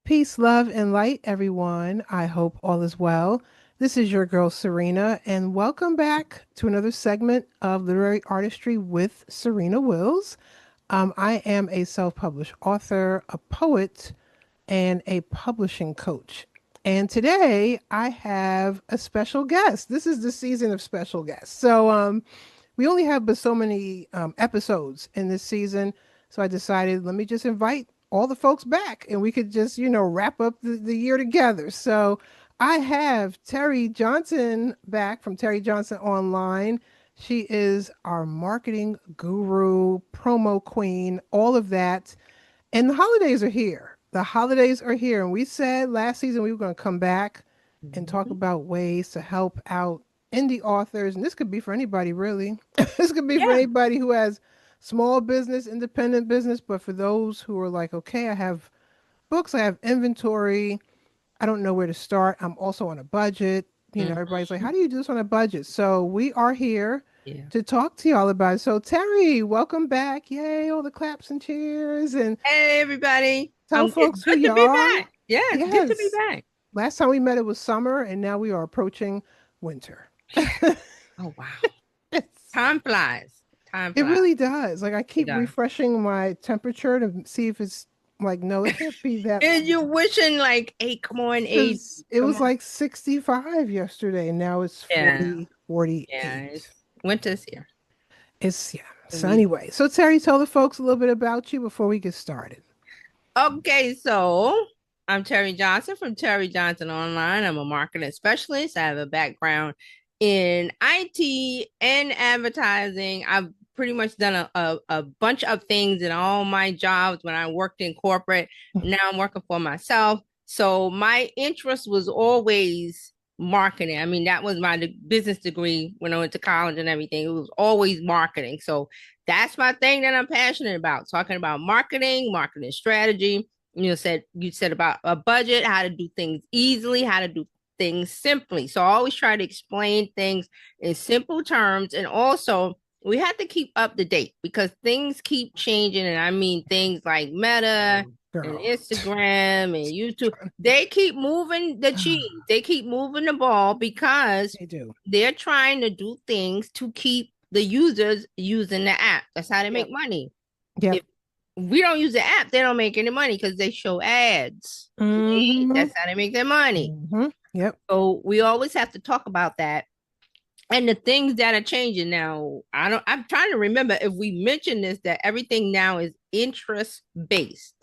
Peace, love, and light, everyone. I hope all is well. This is your girl, Serena, and welcome back to another segment of Literary Artistry with Serena Wills. I am a self published author, a poet, and a publishing coach. And today I have a special guest. This is the season of special guests. We only have but so many episodes in this season. So I decided, let me just invite all the folks back and we could just, wrap up the year together. So I have Terry Johnson back from Terry Johnson Online. She is our marketing guru, promo queen, all of that. And the holidays are here. The holidays are here. And we said last season we were going to come back and talk Mhm. about ways to help out indie authors. And this could be for anybody, really. This could be for Yeah. anybody who has small business, independent business. But for those who are like, okay, I have books, I have inventory, I don't know where to start. I'm also on a budget. Everybody's like, Mhm. how do you do this on a budget? So we are here Yeah. to talk to y'all about it. So Terry, welcome back. Yay, all the claps and cheers. And Hey, everybody. tell It's folks who good you to be are. back. Yeah, it's good to be Yes. back. Last time we met, it was summer, and now we are approaching winter. Yeah. Oh, wow. It's, Time flies. Time it flies. really does. Like I It keep does. refreshing my temperature to see if it's like, no, it can't be that And you're wishing like, hey, come on, 80. because it Come was on. like 65 yesterday, and now it's Yeah. 40, Yeah. 48. Winter's here. It's yeah. And So anyway, so Terry, tell the folks a little bit about you before we get started. Okay, so I'm Terry Johnson from Terry Johnson Online. I'm a marketing specialist. I have a background in IT and advertising. I've pretty much done a bunch of things in all my jobs when I worked in corporate. Now I'm working for myself. So my interest was always marketing. I mean, that was my business degree when I went to college and everything. It was always marketing. So that's my thing that I'm passionate about. Talking about marketing, marketing strategy. You said about a budget, how to do things easily, how to do things simply. So I always try to explain things in simple terms. And also we have to keep up to date because things keep changing. And I mean things like Meta Oh, and girl. Instagram and YouTube. They keep moving the cheese. They keep moving the ball because They do. they're trying to do things to keep the users using the app. That's how they make Yep. money. Yep. If we don't use the app, they don't make any money because they show ads. See, Mm-hmm. that's how they make their money. Mm-hmm. Yep. So we always have to talk about that and the things that are changing now. I'm trying to remember if we mentioned this that everything now is interest based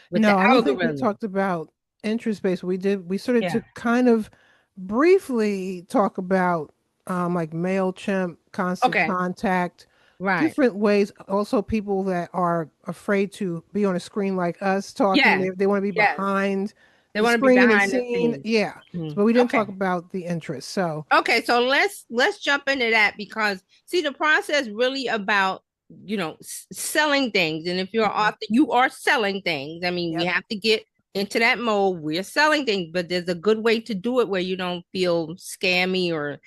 with the No, I don't think we algorithm. talked about interest based. We started Yeah. to kind of briefly talk about like MailChimp, Constant Okay. Contact, Right. different ways. Also, people that are afraid to be on a screen like us talking, Yeah. they want to be Yeah. behind They the want to be screen and behind the seen. scenes. Yeah. Mhm. But we didn't talk Okay. about the interest. So, Okay, so let's jump into that because see the process really about selling things, and if you're an mhm. author, you are selling things. I mean, we Yep. have to get into that mode. We're selling things, but there's a good way to do it where you don't feel scammy or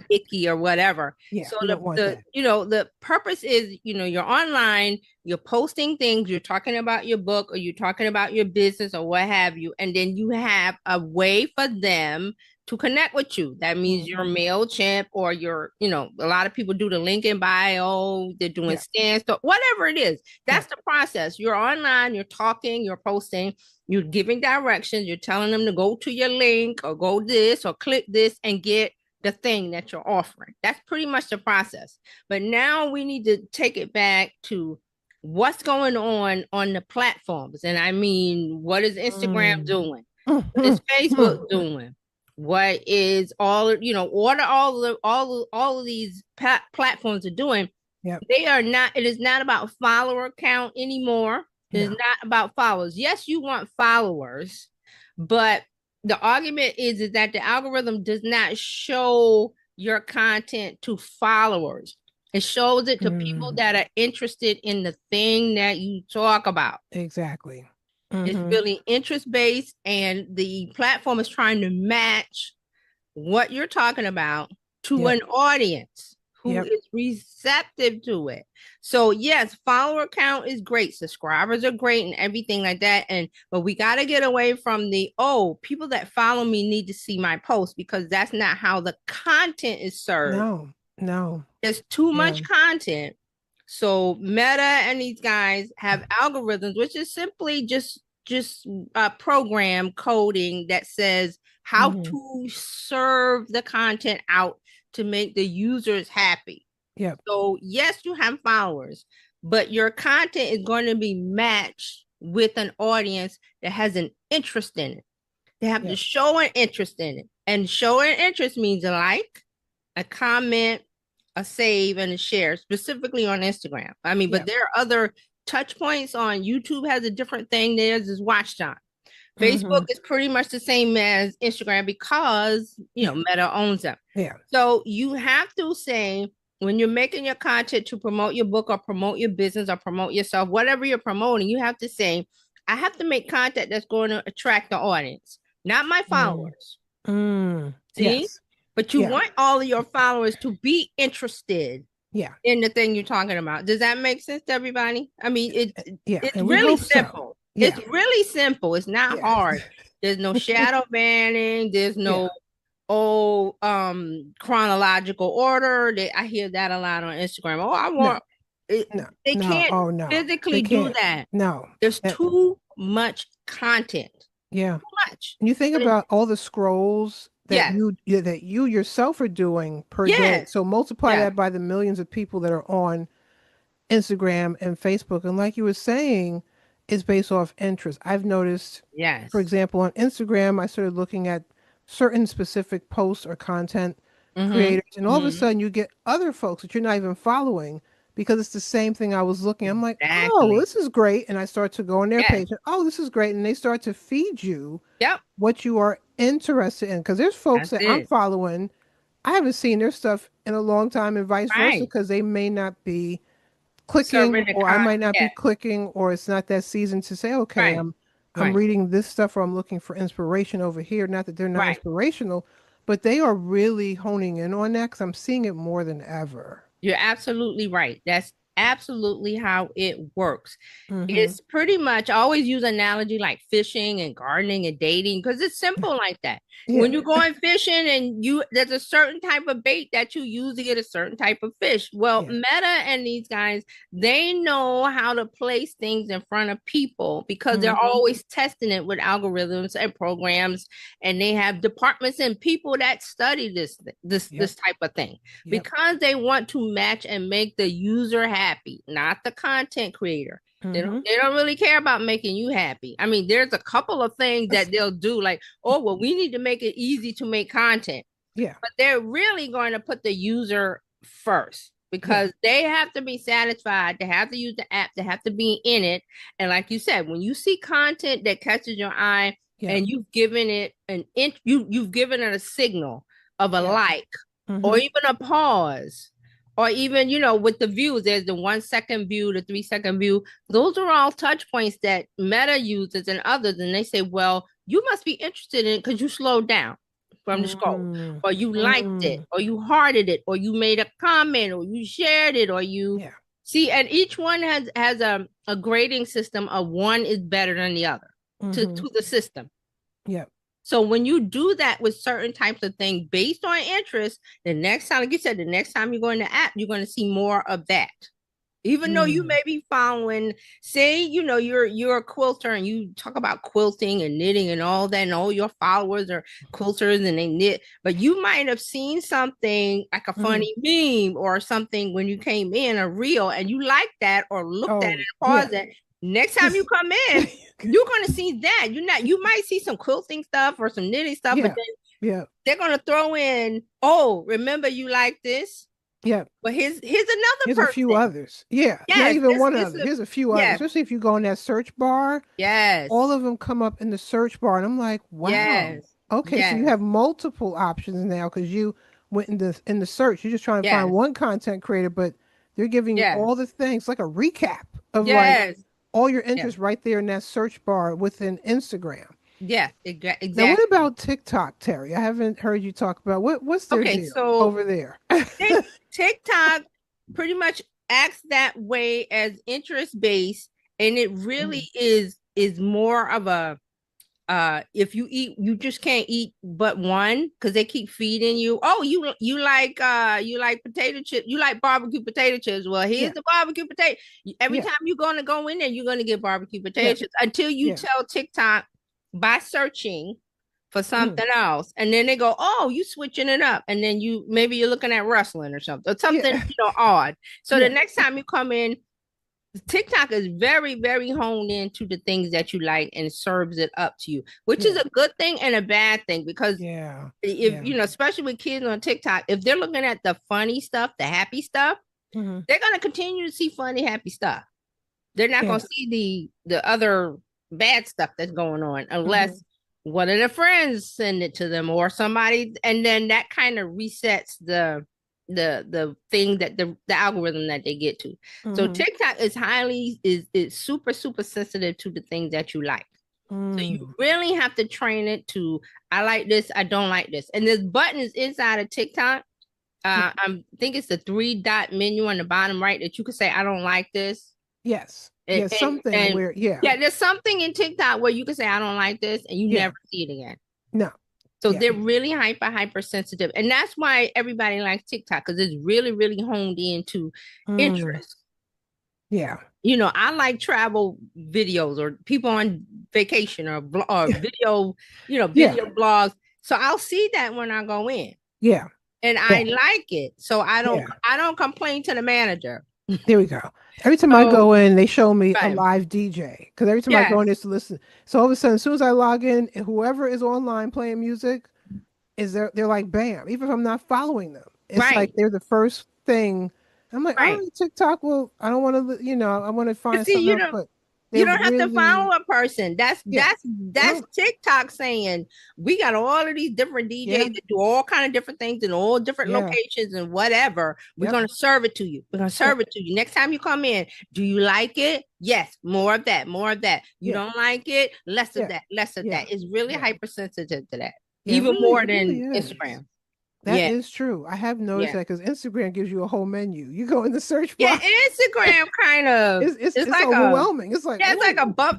icky or whatever. Yeah, So we the don't want the that. the purpose is you're online, you're posting things, you're talking about your book or you're talking about your business or what have you, and then you have a way for them to connect with you. That means your Mhm. MailChimp or a lot of people do the link in bio, they're doing Yeah. scans, so whatever it is. Yeah. That's the process. You're online, you're talking, you're posting, you're giving directions, you're telling them to go to your link or go this or click this and get the thing that you're offering. That's pretty much the process. But now we need to take it back to what's going on the platforms. And I mean, what is Instagram Mm. doing? What is Mhm. Facebook Mhm. doing? What is what are all of these platforms are doing? Yep. They are not. It is not about follower count anymore. It is No. not about followers. Yes, you want followers, but the argument is that the algorithm does not show your content to followers. It shows it to people Mm. that are interested in the thing that you talk about. Exactly. It's Hmm. really interest based, and the platform is trying to match what you're talking about to Yep. an audience who Yep. is receptive to it. So yes, follower count is great, subscribers are great and everything like that. And but we got to get away from the, oh, people that follow me need to see my post, because that's not how the content is served. No, no. There's too Yeah. much content. So Meta and these guys have algorithms, which is simply just a program coding that says how Mm-hmm. to serve the content out to make the users happy. Yep. So yes, you have followers, but your content is going to be matched with an audience that has an interest in it. They have to Yep. show an interest in it. And show an interest means a like, a comment, a save, and a share, specifically on Instagram. I mean, but Yep. there are other touch points on YouTube has a different thing. Theirs is watch time. Facebook Mm-hmm. is pretty much the same as Instagram because, Yeah. Meta owns them. Yeah. So you have to say, when you're making your content to promote your book or promote your business or promote yourself, whatever you're promoting, you have to say, I have to make content that's going to attract the audience, not my Mm. followers. Mm. See? Yes. But you Yeah. want all of your followers to be interested Yeah. in the thing you're talking about. Does that make sense to everybody? I mean, Yeah. it's And we really hope so. simple. It's Yeah. really simple. It's not Yeah. hard. There's no shadow banning. There's Yeah. no chronological order. I hear that a lot on Instagram. Oh, I No. want it. No. They No. can't Oh no. physically They do can't. that. No. There's That- too much content. yeah. Too much. And you think And about all the scrolls that yes, you yourself are doing per day. yes, So multiply yes. that by the millions of people that are on Instagram and Facebook. And like you were saying, it's based off interest. I've noticed, for Yes. example, on Instagram, I started looking at certain specific posts or content Mm-hmm. creators, and all of a Mm-hmm. sudden you get other folks that you're not even following because it's the same thing I was looking. I'm like, oh, well, Exactly. this is great. And I start to go on their Yes. page and, oh, this is great. And they start to feed you Yep. what you are interested in. Because there's folks That's that I'm it. following, I haven't seen their stuff in a long time, and vice versa, Right. because they may not be clicking, Serving the or I con. might not be Yes. clicking, or it's not that season to say, okay, Right. I'm Right. reading this stuff, or I'm looking for inspiration over here. Not that they're not Right. inspirational, but they are really honing in on that because I'm seeing it more than ever. You're absolutely right. That's absolutely how it works. Mm-hmm. It's pretty much, I always use analogy like fishing and gardening and dating because it's simple like that. Yeah. When you're going fishing and there's a certain type of bait that you use to get a certain type of fish. Well, Yeah. Meta and these guys, they know how to place things in front of people because they're Mm-hmm. always testing it with algorithms and programs, and they have departments and people that study Yep. this type of thing Yep. because they want to match and make the user happy, not the content creator. They don't Mm-hmm. they don't really care about making you happy. I mean, there's a couple of things that they'll do, like, oh, well, we need to make it easy to make content. Yeah. But they're really going to put the user first Yeah. because they have to be satisfied, they have to use the app, they have to be in it. And like you said, when you see content that catches your eye Yeah. and you've given it you've given it a signal of a Yeah. like or Mm-hmm. even a pause or even, with the views, there's the 1 second view, the 3 second view. Those are all touch points that Meta uses and others. And they say, well, you must be interested in it because you slowed down from the scroll, Mm. or you liked it, Mm. or you hearted it, or you made a comment, or you shared it, or you Yeah. see. And each one has a grading system of one is better than the other Mm-hmm. to the system. Yep. So when you do that with certain types of things based on interest, the next time, like you said, the next time you go in the app, you're going to see more of that. Even though you Mm. may be following, say, you're a quilter and you talk about quilting and knitting and all that, and all your followers are quilters and they knit, but you might have seen something like a Mm. funny meme or something when you came in a reel and you liked that or looked at it Oh, and yeah. paused it. Next time you come in, you're gonna see that. You might see some quilting stuff or some knitting stuff, but Yeah. then Yeah. they're gonna throw in, oh, remember you like this? Yeah. But here's another Here's a few person. others. Yeah. Not Yes, even one it's other. a Here's a few others. yeah, Especially if you go in that search bar, all yes, of them come up in the search bar. And I'm like, wow. yes, Okay. So you yes, have multiple options now because you went in the search. You're just trying to find yes, one content creator, but they're giving you yes, all the things, like a recap of like yes, all your yes, interests right there in that search bar within Instagram. yes, Now, what exactly. about TikTok, Terry? I haven't heard you talk about what's their Okay, deal so over there. they TikTok pretty much acts that way as interest based, and it Mhm. really is more of a if you eat, you just can't eat but one because they keep feeding you. Oh, you like potato chips, you like barbecue potato chips. Well, here's Yeah. the barbecue potato. Every Yeah. time you're gonna go in there, you're gonna get barbecue potato Yeah. chips until you Yeah. tell TikTok by searching for Mhm. something else. And then they go, oh, you switching it up. And then maybe you're looking at wrestling or something, or Yeah. something, odd. So the Yeah. next time you come in, TikTok is very, very honed into the things that you like and serves it up to you, which is Yeah. a good thing and a bad thing because Yeah. if Yeah. especially with kids on TikTok, if they're looking at the funny stuff, the happy stuff, Mhm. they're gonna continue to see funny, happy stuff. They're not gonna Yeah. see the other bad stuff that's going on Mhm. unless one of their friends send it to them or somebody, and then that kind of resets the thing that the algorithm that they get to. So Mhm. TikTok is is super super sensitive to the things that you like. So you Mm. really have to train it to I like this, I don't like this. And there's buttons inside of TikTok. I think it's the three dot menu on the bottom right that you can say I don't like this Yes. Yes. Something and where, yeah. yeah, there's something in TikTok where you can say I don't like this and you Yeah. never see it again. No. So Yeah. they're really hyper sensitive, and that's why everybody likes TikTok because it's really really honed into Mm. interest. Yeah. I like travel videos or people on vacation or video, Yeah. video blogs. So I'll see that when I go in, Yeah. and Yeah. I like it. So Yeah. I don't complain to the manager. There we go. Every time I So go in, they show me a right, live DJ because every time I go in, yes, it's to listen. So all of a sudden, as soon as I log in, whoever is online playing music is there. They're like, bam. Even if I'm not following them, it's like right, they're the first thing. I'm like, all right. right, TikTok. Well, I don't want to, I want to But find see, something else, but you they're don't have to really, follow a person. yeah, That's no, TikTok saying we got all of these different yeah, DJs that do all kind of different things in all different yeah, locations and whatever. We're yep, gonna serve it to you. We're gonna yep, serve it to you. Next time you come in, do you like it? Yes, more of that, more of that. You yeah, don't like it, less of yeah, that, less of yeah, that. It's really yeah, hypersensitive to that, yeah. even more It really than is. Instagram. That Yeah, is true. I have noticed yeah. that because Instagram gives you a whole menu. You go in the search Yeah, bar, Instagram kind of it's it's it's like a overwhelming. It's like, yeah, ooh,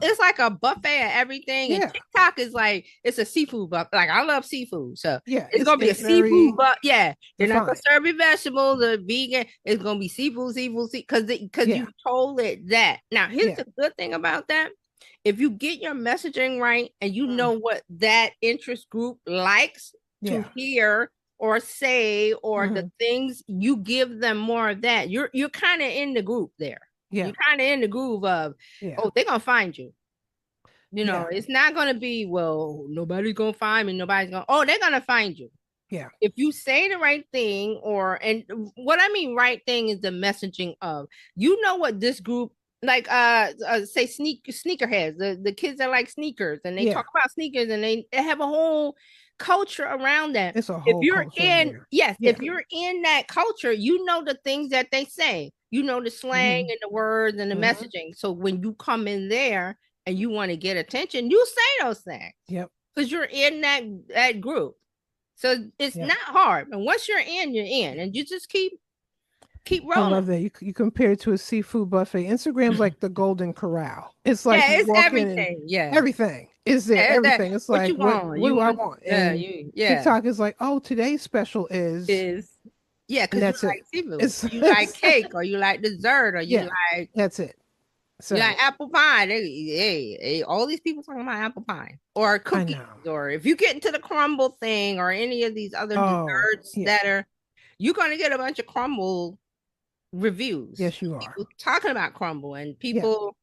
it's like a buffet of everything. And yeah, TikTok is like it's a seafood buffet. Like I love seafood. So yeah. it's gonna be a It's seafood very but yeah, they're not gonna defined. serve you vegetables or vegan. It's gonna be seafood, because Yeah, you told it that. Now here's yeah, the good thing about that. If you get your messaging right and you mm, know what that interest group likes to yeah, hear or say or the hmm, things you give them more of that, you're kind of in the group there. yeah, You're kind of in the groove of, yeah, oh, they're gonna find you. yeah, It's not gonna be, well, nobody's gonna find me, nobody's gonna, oh, they're gonna find you. yeah, If you say the right thing, and what I mean right thing is the messaging of, what this group like say sneakerheads, the kids that like sneakers and they yeah. talk about sneakers and they have a whole culture around that. It's a If whole you're culture over in there. yes, Yeah. if you're in that culture, the things that they say, the slang Hmm. and the words and the Hmm. messaging. So when you come in there and you want to get attention, you say those things Yep. because you're in that group. So it's Yep. not hard. And once you're in, you're in, and you just keep I rolling. love that. You compare it to a seafood buffet. Instagram's like the Golden Corral. It's like Yeah, you it's walk in and everything. Yeah, everything is there. yeah, that Everything. It's what like you want. what You do I want, want? yeah, And yeah. TikTok is like, oh, today's special is, Is yeah, and because you that's like it. seafood, It's, you like it's cake, or you like dessert, or yeah, like that's it. you like So apple pie. All these people talking about apple pie or I cookies, know. or if you get into the crumble thing or any of these other Oh, desserts yeah. that are, you're gonna get a bunch of crumble reviews. Yes, you are. People talking about crumble and Yeah. people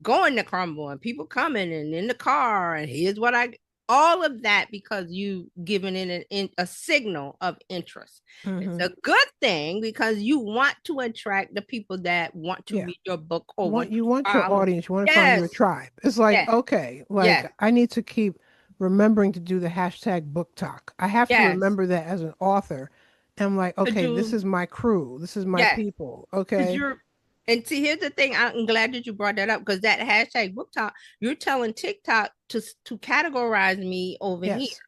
going to crumble and people coming and in the car and here's what I all of that because you given it a signal of interest. It's Hmm. a good thing because you want to attract the people that want to Yeah. read your book or want You to want your follow. audience, you want to find your Yes, tribe. It's like, yes, okay, like yes, I need to keep remembering to do the hashtag book talk. I have to yes. remember that as an author. I'm like, To okay, this do is my crew, this is my yes. people. Because Okay. you're and see, here's the thing. I'm glad that you brought that up because that hashtag book talk, you're telling TikTok to categorize me over here. Yes.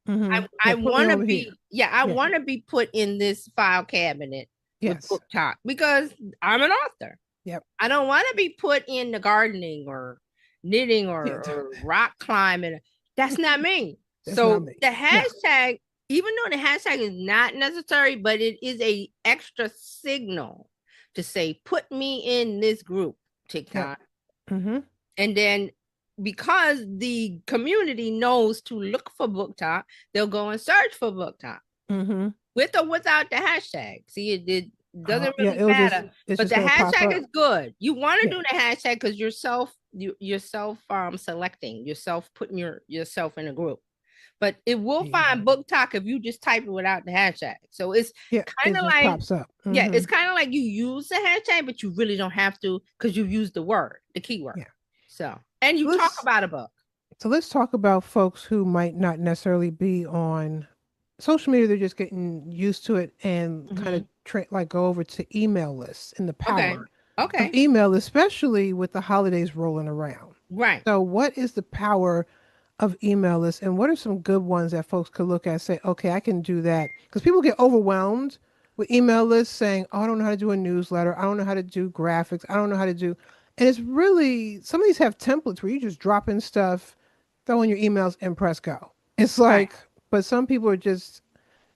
Hmm. I Yeah, put me want to over here. be, yeah, I Yeah. want to be put in this file cabinet with Yes. book talk because I'm an author. Yep. I don't want to be put in the gardening or knitting Yeah. or rock climbing. That's not me. That's not So me. the No. hashtag, even though the hashtag is not necessary, but it is a extra signal to say, put me in this group, Yep. TikTok. Mm-hmm. And then because the community knows to look for book talk, they'll go and search for book talk Mm-hmm. with or without the hashtag. See, it doesn't Yeah, really it'll just matter. it's But just the gonna pop hashtag up. is good. You want to Yeah. do the hashtag because you're self selecting, yourself putting yourself in a group. But it will Yeah. find book talk if you just type it without the hashtag. So it's Yeah. kind It of just like, pops up. yeah, Mm-hmm. it's kind of like you use the hashtag, but you really don't have to because you use the word, the keyword. Yeah. So, and you So talk let's about a book. so let's talk about folks who might not necessarily be on social media. They're just getting used to it and kind of Mm-hmm. like go over to email lists and the Okay. power of Okay. email, especially with the holidays rolling around. Right. So, what is the power of email lists, and what are some good ones that folks could look at and say, okay, I can do that? Because people get overwhelmed with email lists saying, oh, I don't know how to do a newsletter. I don't know how to do graphics. I don't know how to do. And it's really, some of these have templates where you just drop in stuff, throw in your emails, and press go. It's Right. like, but some people are just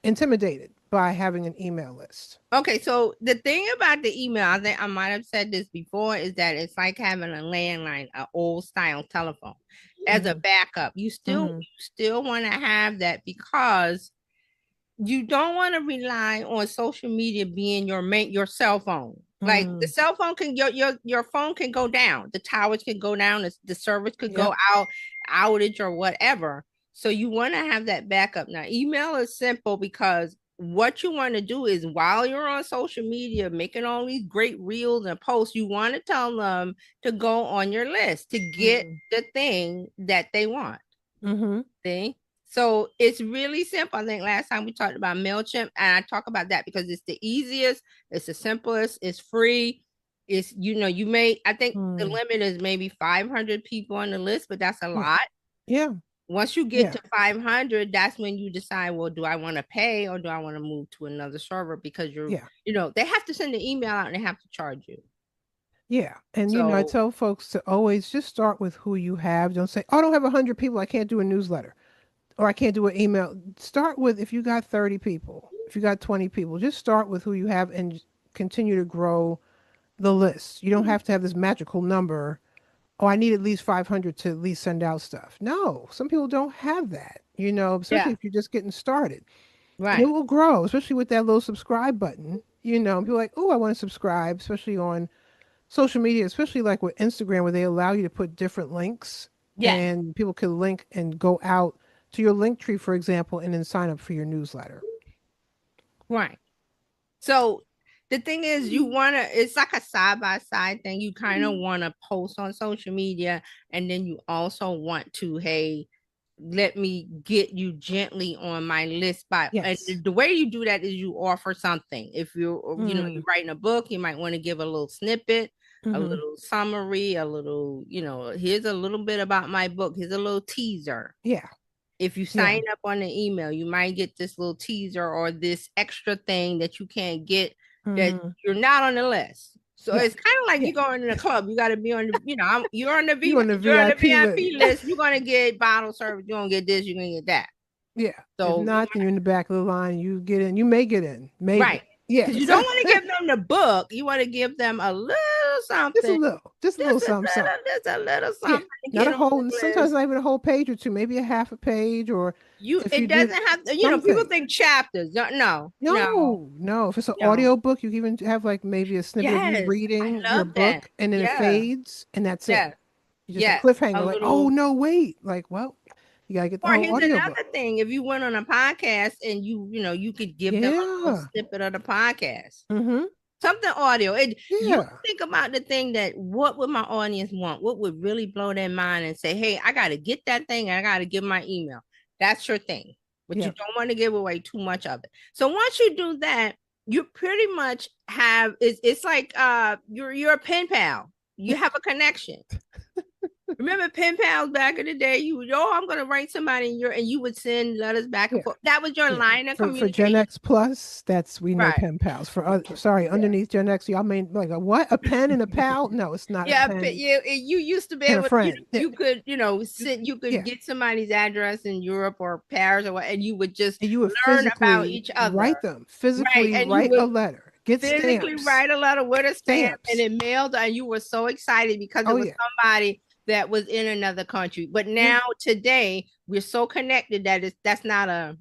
intimidated by having an email list. Okay, so the thing about the email, I think I might have said this before, is that it's like having a landline, an old style telephone as a Mm-hmm. backup. Mm-hmm. You still want to have that because you don't want to rely on social media being your cell phone. Like the Mm. cell phone can your phone can go down, the towers can go down, the service could go Yep. out, outage or whatever. So you want to have that backup. Now, email is simple because what you want to do is while you're on social media making all these great reels and posts, you want to tell them to go on your list to get Mm. the thing that they want. Mm-hmm. See? So it's really simple. I think last time we talked about MailChimp, and I talk about that because it's the easiest, it's the simplest, it's free. It's, I think the Mm. limit is maybe 500 people on the list, but that's a Yeah. lot. Yeah. Once you get Yeah. to 500, that's when you decide, well, do I want to pay or do I want to move to another server? Because Yeah. they have to send an email out and they have to charge you. Yeah. And I So, tell folks to always just start with who you have. Don't say, oh, I don't have 100 people. I can't do a newsletter or I can't do an email. Start with if you got 30 people, if you got 20 people, just start with who you have and continue to grow the list. You don't have to have this magical number. Oh, I need at least 500 to at least send out stuff. No, some people don't have that, especially yeah, if you're just getting started. And it right. will grow, especially with that little subscribe button. People are like, oh, I want to subscribe, especially on social media, especially like with Instagram, where they allow you to put different links Yes, and people can link and go out to your link tree, for example, and then sign up for your newsletter. right. So the thing is, it's like a side by side thing. You kind of want to post on social media, and then you also want to, hey, let me get you gently on my list and Yes. the way you do that is you offer something. If Mm. you're writing a book, you might want to give a little snippet, a Mm-hmm. little summary, a little, here's a little bit about my book, here's a little teaser. Yeah. If you Yeah. sign up on the email, you might get this little teaser or this extra thing that you can't get that Mm-hmm. you're not on the list. So Yeah. it's kind of like Yeah. you going in a club. You got to be on the, you're on the You on the you're on the VIP list. VIP list. You're gonna get bottle service. You're gonna get this. You're gonna get that. Yeah. If So not, then you're in the back of the line. You get in. You may get in. right, Maybe. because you Yes. don't want to give them the book. You want to give them a little Just a something, little. Just a little something, something. just a little Yeah. something to Not get a on whole, the sometimes list. not even a whole page or two, maybe a half a page, or if you It did doesn't have to, people something. think chapters. No, no, no, No, no. If it's an no. audio book, you can even have like maybe a snippet of you Yes, I reading your love that. book and then it Yeah, fades and that's it. yeah, You just a yes. A cliffhanger, like, oh little. no, wait. Like, well, you gotta get the Or whole here's audio book. another thing: if you went on a podcast and you could give them a little Yeah. snippet of the podcast, Mm-hmm. something audio. You Yeah. think about the thing that what would my audience want? What would really blow their mind and say, "Hey, I got to get that thing. And I got to give my email." That's your thing, but you Yeah. don't want to give away too much of it. So once you do that, you pretty much have it's like you're a pen pal. You have a connection. Remember pen pals back in the day? You would, oh, I'm going to write somebody in your, and you would send letters back and Yeah. forth. That was your Yeah. line of For Gen communication. X plus, that's we know Right. pen pals. Sorry, Yeah. underneath Gen X, y'all mean like a what? A pen and a pal? No, it's not a Yeah, but pen you used to be and a able, friend. Yeah. you could, send, you could Yeah. get somebody's address in Europe or Paris or what, and you would just And you would learn about physically each other. write them, Right. physically And you write a would letter, get physically stamps, write a letter with a stamp and stamps. it mailed, and you were so excited because Oh it was yeah. somebody that was in another country. But Yeah. now today we're so connected that that's not a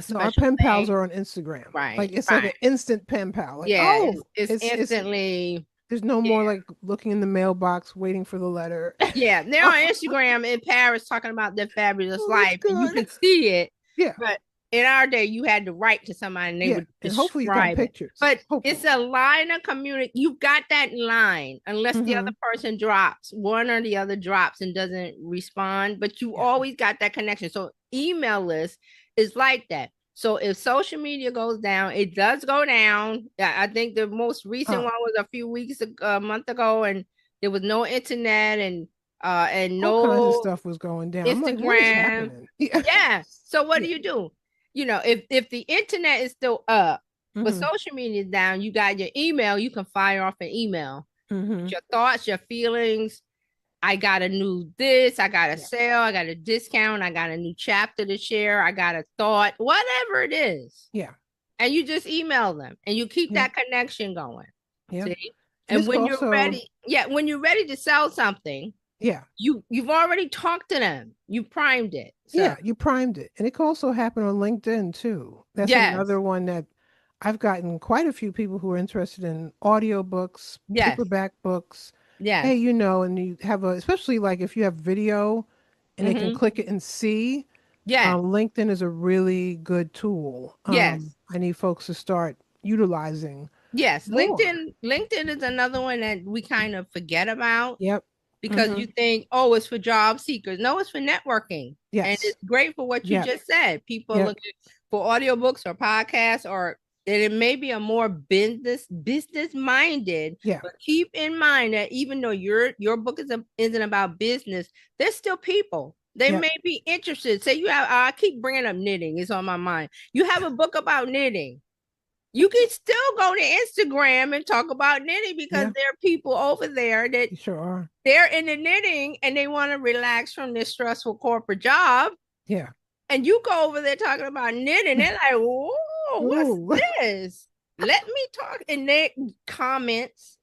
No, our special pen pals thing. are on Instagram. Like Right, it's like right. an instant pen pal. Like, Yeah, oh, it's it's instantly, there's no yeah. more like looking in the mailbox waiting for the letter. Yeah, they're Oh, on Instagram in Paris talking about their fabulous oh, that's life, and you good. can see it. Yeah. But in our day, you had to write to somebody and they Yeah. would And hopefully you got describe it. pictures. But it's Hopefully. a line of community. You've got that line, unless the other Mm-hmm. person drops, one or the other drops and doesn't respond. But you Yeah. always got that connection. So email list is like that. So if social media goes down, it does go down. I think the most recent Oh, one was a few weeks a month ago, and there was no internet and all kinds of no stuff was going down. I'm like, what is Instagram. happening? Yeah. Yeah. So what Yeah. do? If the internet is still up, but Mm-hmm. social media is down, you got your email, you can fire off an email. Mm-hmm. Your thoughts, your feelings. I got a new this, I got a Yeah. sale, I got a discount, I got a new chapter to share, I got a thought, whatever it is. Yeah. And you just email them and you keep Yeah. that connection going. Yeah. See? And And it's when you're also, ready, yeah, when you're ready to sell something, yeah. you've already talked to them. You primed it. So Yeah, you primed it. And it can also happen on LinkedIn too. That's yes, another one that I've gotten quite a few people who are interested in audiobooks, yes, paperback books. yes. Hey, and you have especially like if you have video and they can Mm-hmm. click it and see, Yes, LinkedIn is a really good tool. yes, I need folks to start utilizing yes. more. LinkedIn is another one that we kind of forget about Yep. because Mm-hmm. you think, oh, it's for job seekers. No, it's for networking. And Yes. it's great for what you Yep. just said. People Yep. looking for audiobooks or podcasts, or and it may be a more business minded, Yeah. but keep in mind that even though your book isn't about business, there's still people. They Yep. may be interested. Say you have, I keep bringing up knitting, it's on my mind. You have a book about knitting. You can still go to Instagram and talk about knitting because Yeah. there are people over there that You sure are. they're in the knitting and they want to relax from this stressful corporate job. Yeah. And you go over there talking about knitting, they're like, whoa, what's Ooh. this? Let me talk. And they comments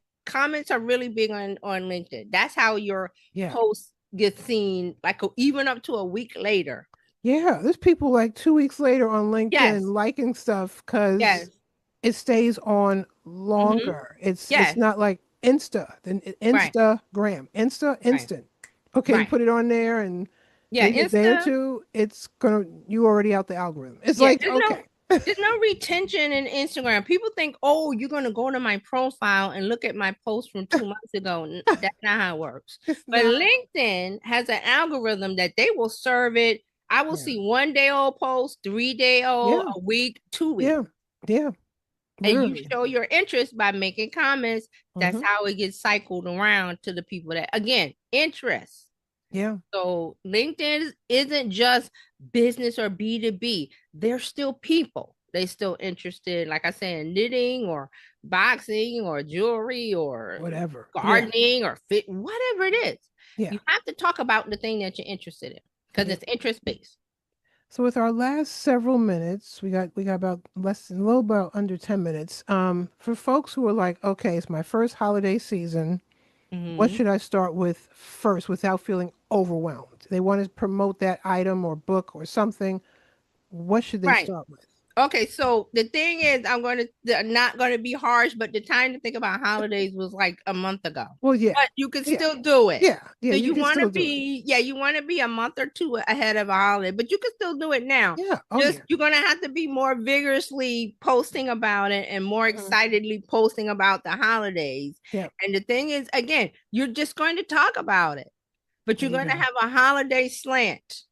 are really big on LinkedIn. That's how your Yeah. post gets seen, like even up to a week later. Yeah, there's people like 2 weeks later on Yes, LinkedIn liking stuff because yes, it stays on mm-hmm, longer. It's yes, not like Insta, then right, Instagram, Insta, right, instant. Okay, you right. put it on there and Yeah, maybe a day or Insta. two, it's gonna you already out the algorithm. It's Yeah, like okay, there's no retention in Instagram. People think, oh, you're gonna go to my profile and look at my post from 2 months ago. That's not how it works. it's But not. LinkedIn has an algorithm that they will serve it. I will Yeah, see 1 day old post, 3 day old, yeah, a week, 2 weeks. yeah, yeah. And you Literally. show your interest by making comments. That's Hmm. how it gets cycled around to the people that, again, interest. Yeah, So LinkedIn isn't just business or B2B. They're still people. They still interested, like I said, in knitting or boxing or jewelry or whatever. Yeah, gardening or fit, whatever it is. yeah, You have to talk about the thing that you're interested in because yeah. it's interest based. So with our last several minutes, we got about less than a little about under 10 minutes. For folks who are like, okay, it's my first holiday season, what Mm-hmm. should I start with first without feeling overwhelmed? They want to promote that item or book or something. What should they Right. start with? Okay, so the thing is, not going to be harsh, but the time to think about holidays was like a month ago. Well, yeah. But you can Yeah. still do it. Yeah. Yeah, So you you can want to still do it. be, yeah, you want to be a month or two ahead of a holiday, but you can still do it now. Yeah. Oh Just yeah. you're going to have to be more vigorously posting about it and more Mhm. excitedly posting about the holidays. Yeah. And the thing is, again, you're just going to talk about it, but There you're you going to go. have a holiday slant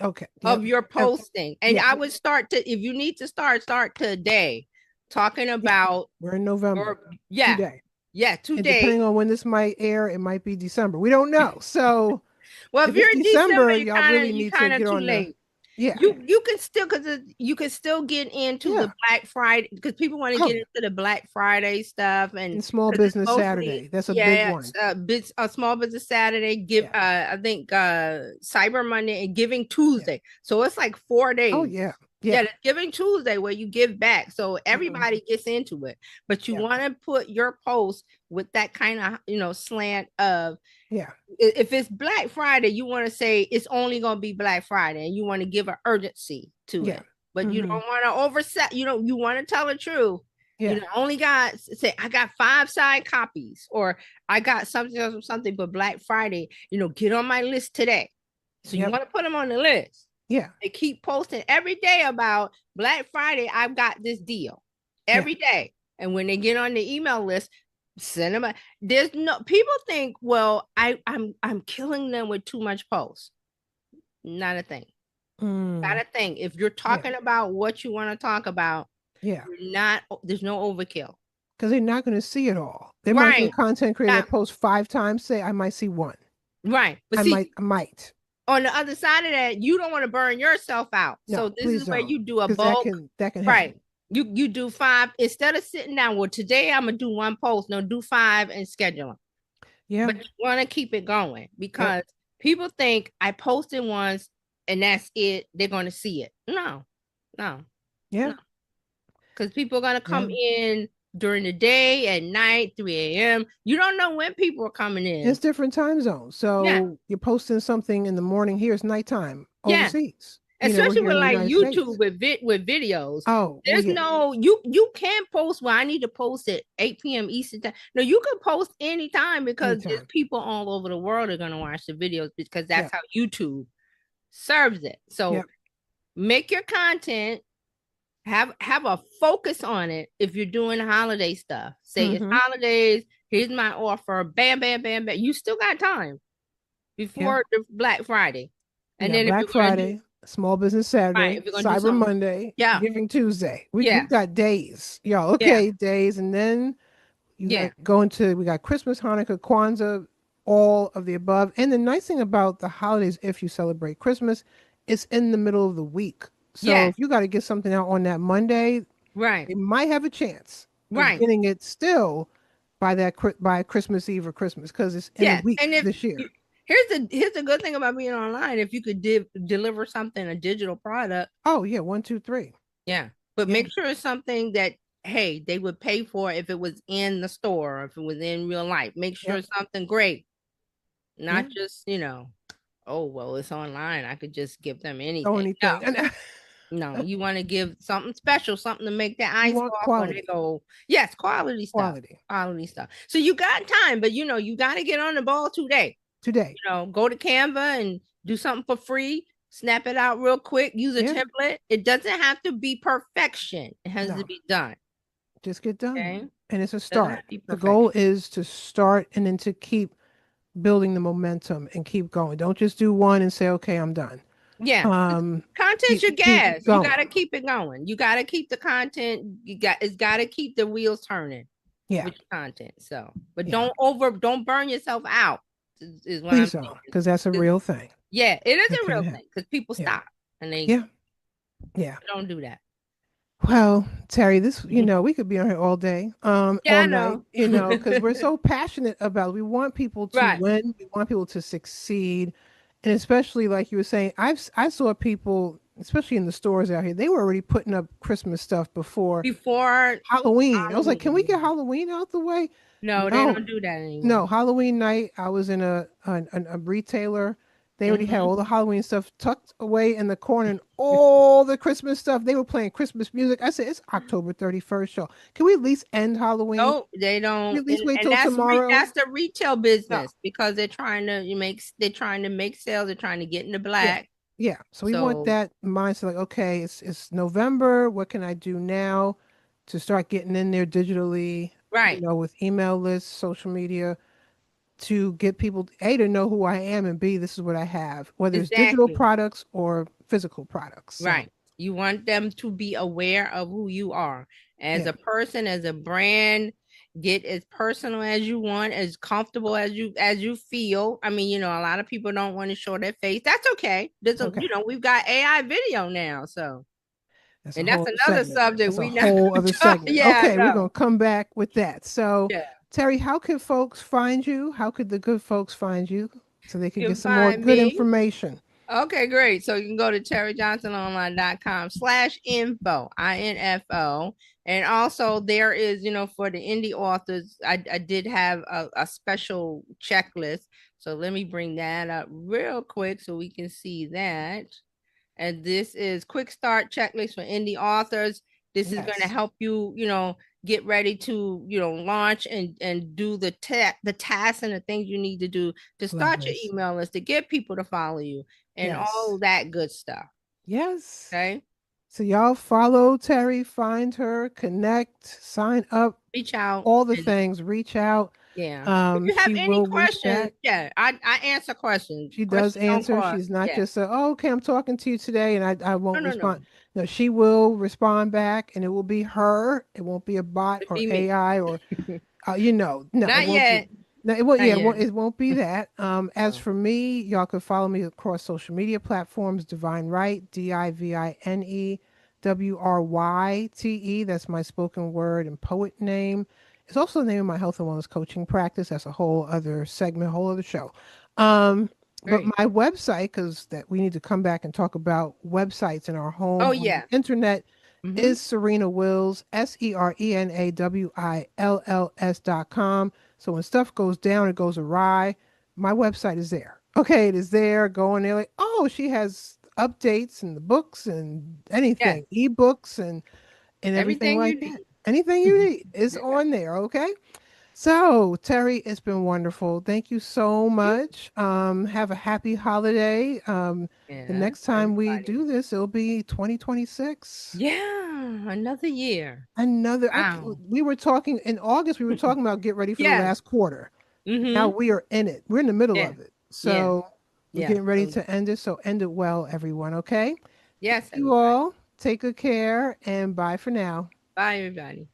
Okay. of Yep. your Uh, posting. And yeah. I would start to, if you need to start today talking Yeah. about We're in November your, yeah, today. yeah, And today. depending on when this might air, it might be December. We don't know. So Well, if If it's you're in December, December, y'all really you need to kind of get too on the, late. yeah, You can still because you can still get into the yeah. Black Friday because people want to Oh get yeah. into the Black Friday stuff and And Small because it's Business mostly Saturday. That's a big yeah, one. bits a small business Saturday give Yeah. I think Cyber Monday and Giving Yeah. Tuesday. So it's like four Oh days. yeah. Yeah, Yeah. it's Giving Tuesday where you give back. So Hmm. everybody gets into it. But you Yeah. want to put your post with that kind of slant of Yeah. if it's Black Friday, you want to say it's only going to be Black Friday and you want to give an urgency to Yeah. it. But you Hmm. don't want to overset, you want to tell the truth. Yeah. Only got say I got 5 side copies or I got something for Black Friday, get on my list today. So you Yep. want to put them on the list. Yeah. They keep posting every day about Black Friday. I've got this deal Yeah. every day. And when they get on the email list, send them. There's no people think, well, I'm killing them with too much posts. Not a thing. Not Mm. a thing. If you're Yeah. talking about what you want to talk about, Yeah. you're not. There's no overkill. Because they're not going to see it all. There might be a Right. content creator Not, that posts 5 times. Say, I might see one. right. But I see, might. I might. on the other side of that, you don't want to burn yourself out. No, So this please is where don't. you do a Because bulk. that can happen. Right. You do 5 instead of sitting down. Well, today I'm gonna do one post. No, do 5 and schedule them. Yeah. But you want to keep it going Yep. because people think I posted once and that's it. They're going to see it. No, no, Yeah. no. Because people are going to Yeah. come in during the day, at night, 3 a.m. You don't know when people are coming in. It's different time zones. Yeah, So you're posting something in the morning. Here it's nighttime yeah. overseas. We're Especially here with in the like United YouTube States. with videos. Oh, well, There's yeah. no you can't post. Well, I need to post at 8 p.m. Eastern time. No, you can post anytime because there's Anytime. people all over the world are gonna watch the videos because that's Yeah. how YouTube serves it. So Yep. make your content, have a focus on it. If you're doing holiday stuff, say it's Mm-hmm. holidays, here's my offer, bam, bam, bam, bam. You still got time Yeah. before the Black Friday. We And got then if you're Black gonna do Friday, Small Business right, Saturday, if you're gonna do Cyber something, Monday, yeah, Giving Tuesday. We yeah, got days, y'all. yeah, Okay, days, and then you got yeah, to go into we got Christmas, Hanukkah, Kwanzaa, all of the above. And the nice thing about the holidays, if you celebrate Christmas, it's in the middle of the week. So yeah, if you got to get something out on that Monday, right, they might have a chance of right. getting it still by by Christmas Eve or Christmas because it's in a Yeah. week And if this you year. here's the good thing about being online. If you could deliver something, a digital product, Oh yeah, one, two, three. yeah. But Yeah, make sure it's something that hey, they would pay for if it was in the store or if it was in real life. Make sure yep, it's something great, yeah. not just, oh well, it's online. I could just give them So anything. No, anything, and no, you want to give something special, something to make their you eyes want go up when they quality, go, yes, quality stuff. quality Quality stuff. So you got time, but you got to get on the ball today. today. Go to Canva and do something for free, snap it out real quick, use a Yeah, template. It doesn't have to be perfection. It has to no, be done. just get done, Okay. and it's a It doesn't have start. to be The goal perfection. is to start and then to keep building the momentum and keep going. Don't just do one and say, okay, I'm done. Yeah. Um, Content's your keep gas. You going. gotta keep it going. You gotta keep the content. It's gotta keep the wheels turning Yeah, with your content. So, but yeah. Don't burn yourself out. Is what I'm Please don't, thinking. because that's a 'Cause, real thing. yeah, it is It a can real happen. thing because people Yeah, stop and they yeah, yeah. don't do that. Well, Terry, this, we could be on here all day, Yeah, all I night, know. because we're so passionate about it. We want people to Right. win. We want people to succeed. And especially like you were saying, I saw people, especially in the stores out here, they were already putting up Christmas stuff before Before Halloween. I was like, can we Halloween. get Halloween out the way? No, they No, don't do that anymore. no, Halloween night, I was in a retailer. They already had Hmm. all the Halloween stuff tucked away in the corner and all the Christmas stuff. They were playing Christmas music. I said, it's October 31st, y'all. Can we at least end Halloween? No, they Can we don't, at least wait and till tomorrow? that's the retail No. business because they're trying to make sales. They're trying to get in the Yeah. black. Yeah. So we want So that mindset like, okay, it's November. What can I do now to start getting in there digitally, right, with email lists, social media, to get people A to know who I am and B, this is what I have, whether it's digital exactly. products or physical products. So Right. You want them to be aware of who you are as yeah, a person, as a brand. get as personal as you want, as comfortable as you feel. I mean, a lot of people don't want to show their face. That's okay. Okay. We've got AI video now, so That's a and whole that's other another segment. subject That's a we not whole gonna other talk. segment. Yeah, I Okay, we're know. going to come back with that. So, Yeah. Terry, how could folks find you? How could the good folks find you so they could You get can some more find good me. information? Okay, great. So you can go to terryjohnsononline.com/info, info. And also there is, for the indie authors, I did have a special checklist. So let me bring that up real quick so we can see that. And this is quick start checklist for indie authors. This is going to Yes. help you, get ready to, launch and do the tasks and the things you need to do to Love start your this. email list, to get people to follow you and Yes. all that good stuff. Yes. Okay. So, y'all follow Terry, find her, connect, sign up, Reach out all the and things, reach out. yeah. If you have She any will reach questions, back. yeah, I answer questions. She does Questions don't answer. cost. She's not Yeah. just a, oh, okay, I'm talking to you today and I No, won't no, respond. no. No, she will respond back and it will be her. It won't be a bot It'd or be me. AI or, no, it Not won't be. yet. No, it won't, Not yeah, yet. it won't be that. As No. for me, y'all can follow me across social media platforms, Divine Right, DivineWryte. That's my spoken word and poet name. It's also the name of my health and wellness coaching practice. That's a whole other segment, whole other show. Um, but Great. my website, because that we need to come back and talk about websites in our Oh home on the yeah. internet, Mm-hmm. is Serena Wills, SerenaWills.com. So when stuff goes down, it goes awry, my website is there. Okay, it is there. Go in there like, oh, she has updates and the books and Yes. anything, ebooks and everything Everything you like that. need. Anything you need is on there. Okay. So, Terry, it's been wonderful. Thank you so You. much. Have a happy holiday. The Yeah, next time we everybody. do this, it'll be 2026. Yeah, another year. Wow. We were talking in August, we were talking about get ready for the Yes. last quarter. Now Mm-hmm. we are in it. We're in the middle Yeah. of it. Yeah. So we're Yeah. getting ready So to end it. So end it well, everyone. Okay. Thank yes, you everybody. all. Take good care and bye for now. Bye, everybody.